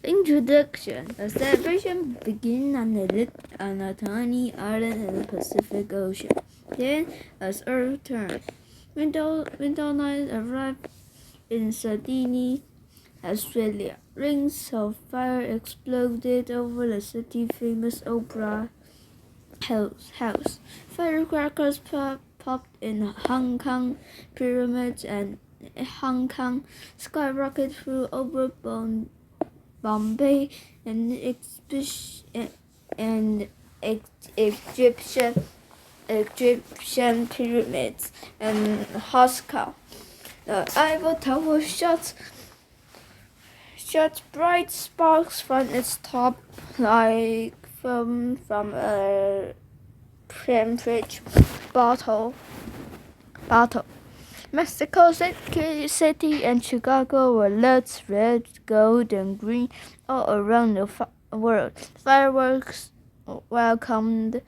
Introduction. The celebration begins on a tiny island in the Pacific Ocean. Then, as Earth turned, winter night arrived in Sydney, Australia. Rings of fire exploded over the city-famous Opera House. Firecrackers popped in Hong Kong pyramids, and Hong Kong skyrocketed through over Bombay and Egyptian pyramids and Moscow. The Eiffel Tower shot bright sparks from its top like from a Cambridge bottle. Mexico City and Chicago were lit red, gold, and green all around the world. Fireworks welcomed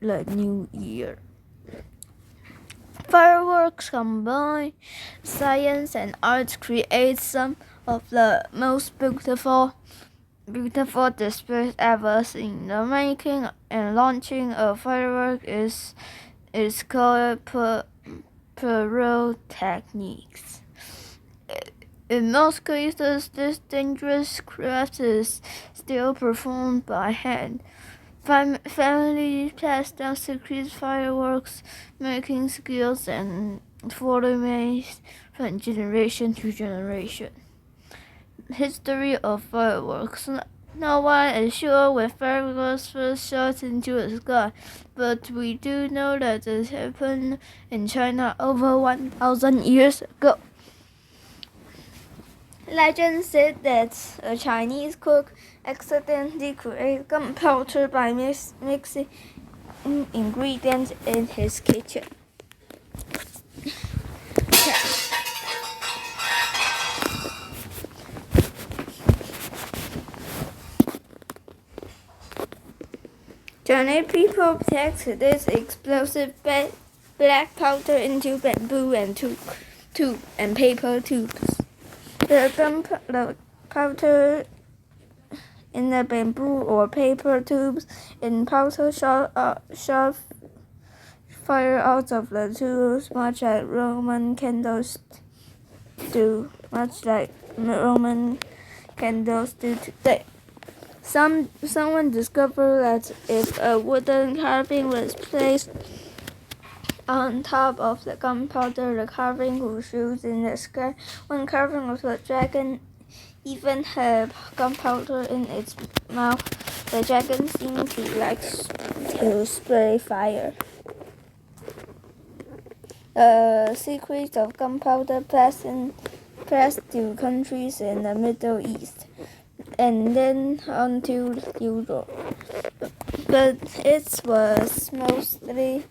the new year. Fireworks combine science and art, create some of the most beautiful displays ever seen. The making and launching of fireworks is called pyrotechnics. In most cases, this dangerous craft is still performed by hand. Families pass down secret fireworks making skills and remains from generation to generation. History of fireworks. No one is sure when fireworks first shot into the sky, but we do know that it happened in China over 1,000 years ago. Legend said that a Chinese cook accidentally created gunpowder by mixing ingredients in his kitchen. Chinese people packed this explosive black powder into bamboo and paper tubes. The powder in the bamboo or paper tubes in powder shot fire out of the tubes, much like Roman candles do today. Someone discovered that if a wooden carving was placed on top of the gunpowder, the carving would shoot in the sky. One carving of a dragon even had gunpowder in its mouth. The dragon seemed to like to spray fire. The secret of gunpowder passed to countries in the Middle East and then on to Europe, but it was mostly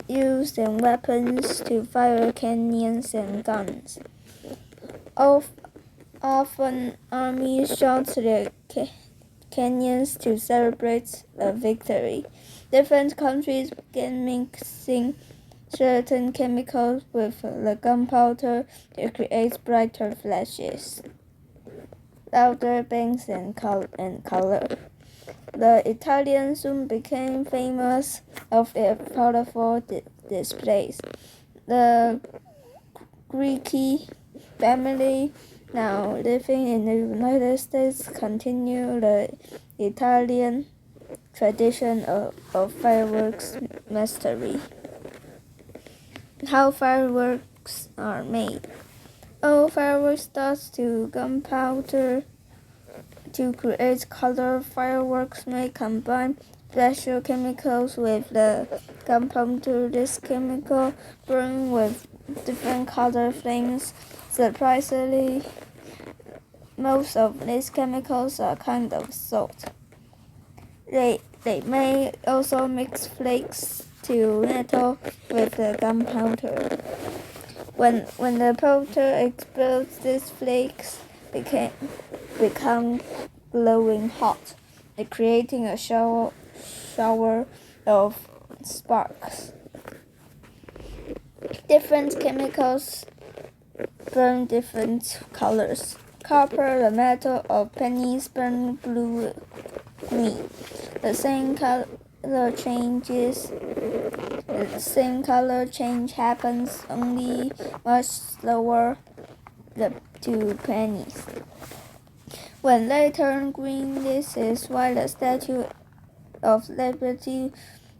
used in weapons to fire cannons and guns. Often armies shot their cannons to celebrate a victory. Different countries began mixing certain chemicals with the gunpowder to create brighter flashes, louder bangs, and color. The Italians soon became famous of their colorful displays. The Greek family, now living in the United States, continue the Italian tradition of fireworks mastery. How fireworks are made. All fireworks start to gunpowder. To create color, fireworks may combine special chemicals with the gunpowder. This chemical burns with different color flames. Surprisingly, most of these chemicals are kind of salt. They may also mix flakes to metal with the gunpowder. When the powder explodes, these flakes become glowing hot, creating a shower of sparks. Different chemicals burn different colors. copper, the metal of pennies burn blue green. The same color change happens only much slower the two pennies. When they turn green, this is why the Statue of Liberty,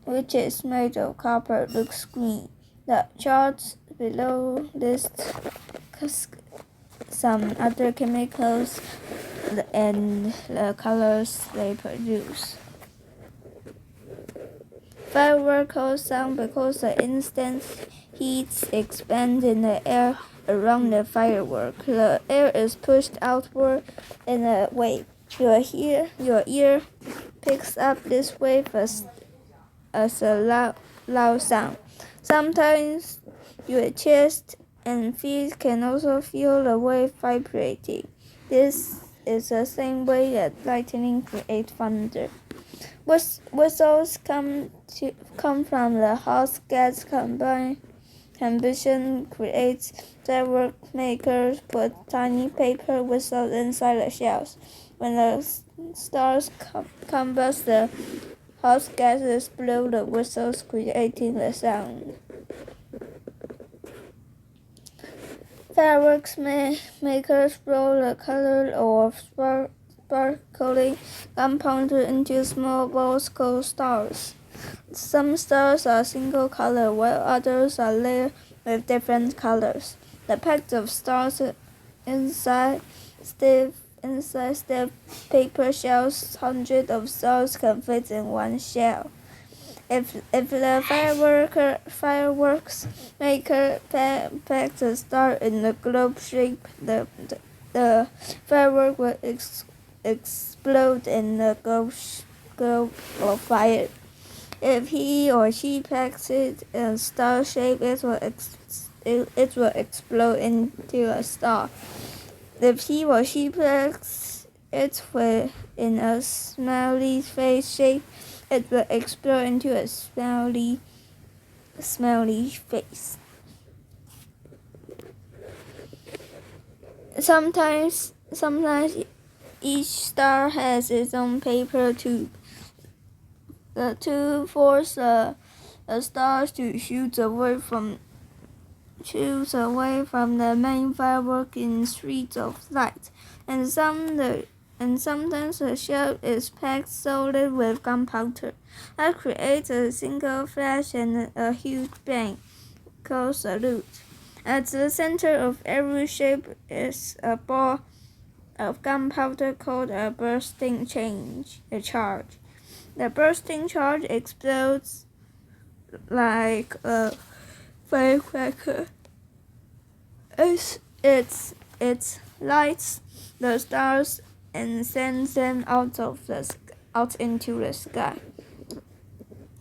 which is made of copper, looks green. The charts below list some other chemicals and the colors they produce. Fireworks cause sound because the instant heat expands in the air around the firework. The air is pushed outward in a wave. Your ear picks up this wave as a loud sound. Sometimes your chest and feet can also feel the wave vibrating. This is the same way that lightning creates thunder. Whistles come from the hot gas combustion creates. Firework makers put tiny paper whistles inside the shells. When the stars combust, the hot gases blow the whistles, creating the sound. Fireworks makers roll the color or sparkling gunpowder into small balls called stars. Some stars are single color, while others are layered with different colors. The packs of stars inside stiff paper shells, hundreds of stars can fit in one shell. If the fireworks maker packs a star in the globe shape, the firework will explode in the globe of fire. If he or she packs it in star shape, it will explode into a star. If he or she packs it in a smiley face shape, it will explode into a smiley face. Sometimes each star has its own paper tube. The tube forces the stars to shoot away from the main firework in streaks of light, and sometimes the shell is packed solid with gunpowder. That creates a single flash and a huge bang, called salute. At the center of every shape is a ball of gunpowder called a bursting charge. The bursting charge explodes like a firecracker. It lights the stars and sends them out into the sky.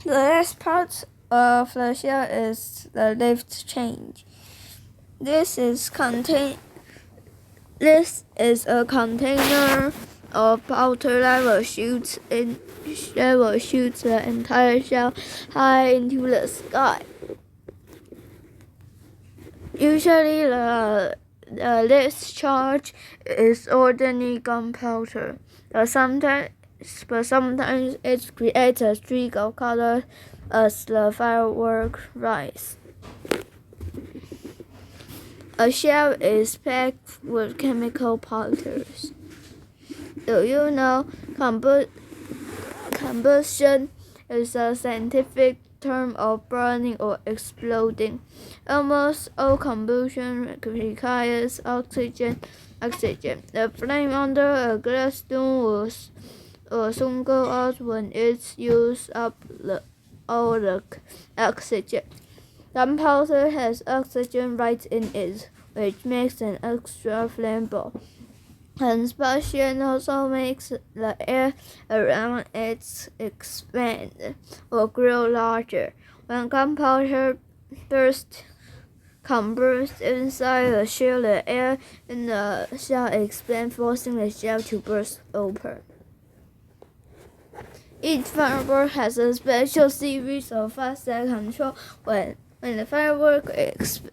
The last part of the shell is the lift change. This is a container of powder that will shoot the entire shell high into the sky. Usually, the lift charge is ordinary gunpowder, but sometimes it creates a streak of color as the fireworks rise. A shell is packed with chemical powders. Do you know combustion is a scientific term of burning or exploding? Almost all combustion requires oxygen. The flame under a glass dome will soon go out when it's used up all the oxygen. Gunpowder has oxygen right in it, which makes an extra flammable. Combustion also makes the air around it expand or grow larger. When gunpowder combusts inside the shell, the air in the shell expands, forcing the shell to burst open. Each firework has a special series of fast control. When the firework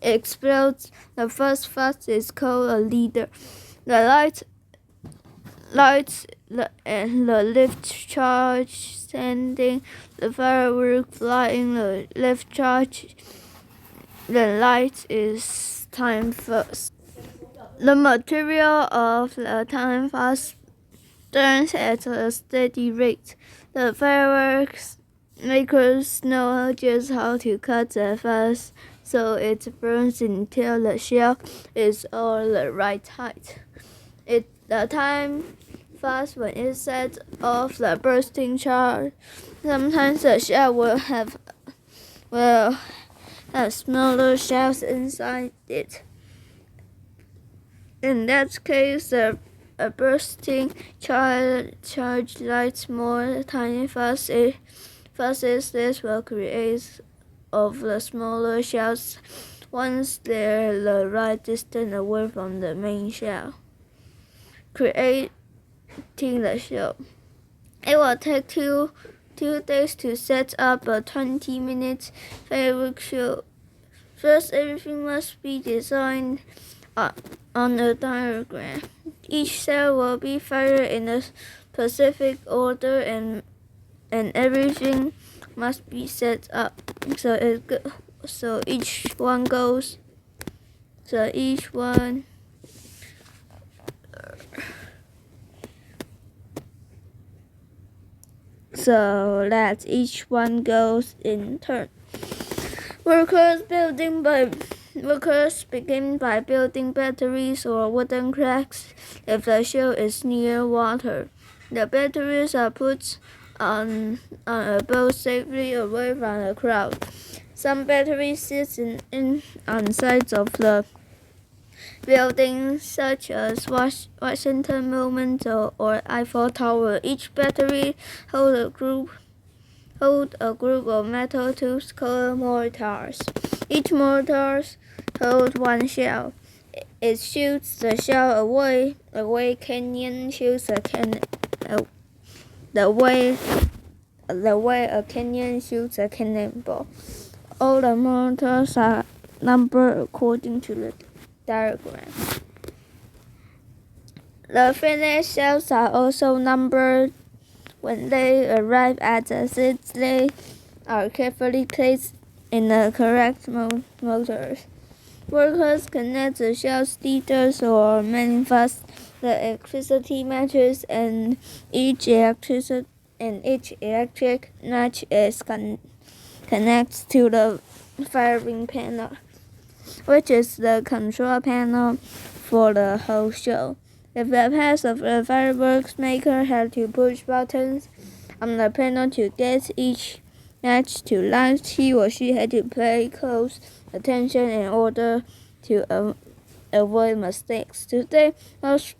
explodes, the first fast is called a leader. and the lift charge sending the firework flying. The lift charge the light is time first. The material of the time fast turns at a steady rate. The fireworks makers know just how to cut the fast so it burns until the shell is all the right height. The time fast when it sets off the bursting charge. Sometimes the shell will have smaller shells inside it. In that case, a bursting charge lights more tiny fuzes. This will create of the smaller shells once they're the right distance away from the main shell, creating the shell. It will take two days to set up a 20-minute fireworks show. First, everything must be designed on a diagram. Each cell will be fired in a specific order, and everything must be set up so each one goes so that each one goes in turn. Workers begin by building batteries or wooden cracks if the shell is near water. The batteries are put on a boat safely away from the crowd. Some batteries sit on sides of the building, such as Washington Monument or Eiffel Tower. Each battery holds a group of metal tubes called mortars. Each mortar holds one shell. It shoots the shell away. The way canyon shoots a cannonball. All the mortars are numbered according to the diagram. The finished shells are also numbered. When they arrive at the seats, they are carefully placed in the correct motors. Workers connect the shell steaters or main fast. The electricity matches and each electric match is connected to the firing panel, which is the control panel for the whole show. If the pass of the fireworks maker had to push buttons on the panel to get each match to life, he or she had to pay close attention in order to avoid mistakes. Today, most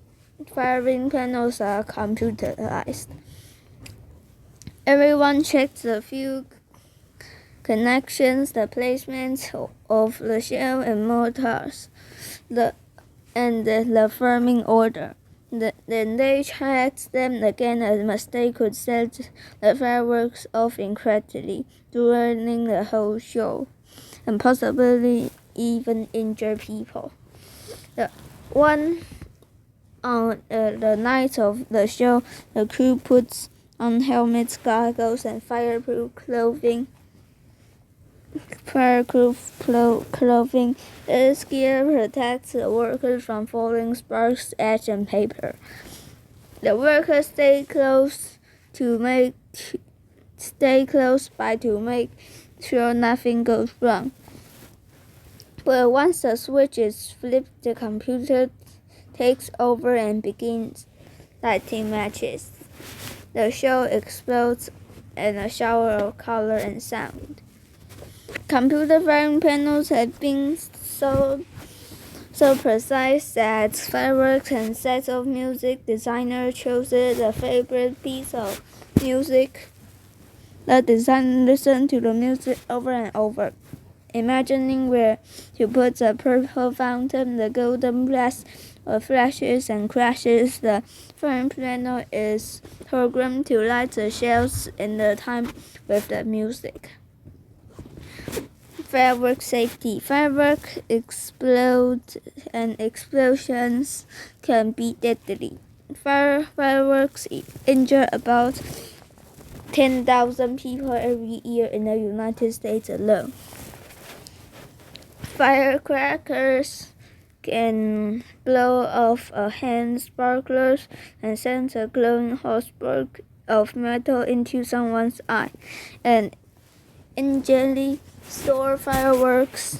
firing panels are computerized. Everyone checks the few connections, the placement of the shell and mortars, and the firming order. Then they checked them again. A mistake could set the fireworks off incredibly, ruining the whole show, and possibly even injure people. On the night of the show, the crew puts on helmets, goggles, and fireproof clothing. This gear protects the workers from falling sparks, ash, and paper. The workers stay close by to make sure nothing goes wrong. But once the switch is flipped, the computer takes over and begins lighting matches. The show explodes in a shower of color and sound. Computer firing panels have been so precise that fireworks and sets of music designers chose the favorite piece of music. The designer listened to the music over and over, imagining where to put the purple fountain, the golden blast of flashes and crashes. The firing panel is programmed to light the shells in the time with the music. Fireworks safety. Fireworks explode and explosions can be deadly. Fireworks injure about 10,000 people every year in the United States alone. Firecrackers can blow off a hand sparklers and send a glowing hot spark of metal into someone's eye. And initially, store fireworks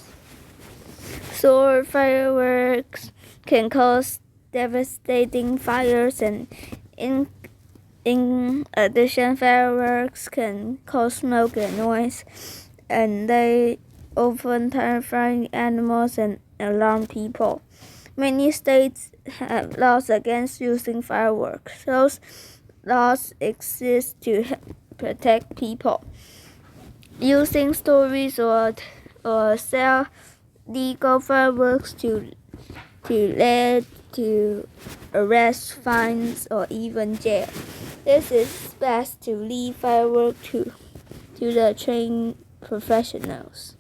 can cause devastating fires, and in addition, fireworks can cause smoke and noise, and they often terrify animals and alarm people. Many states have laws against using fireworks. Those laws exist to protect people. Using stories or sell legal fireworks to lead to arrest, fines, or even jail. This is best to leave fireworks to the trained professionals.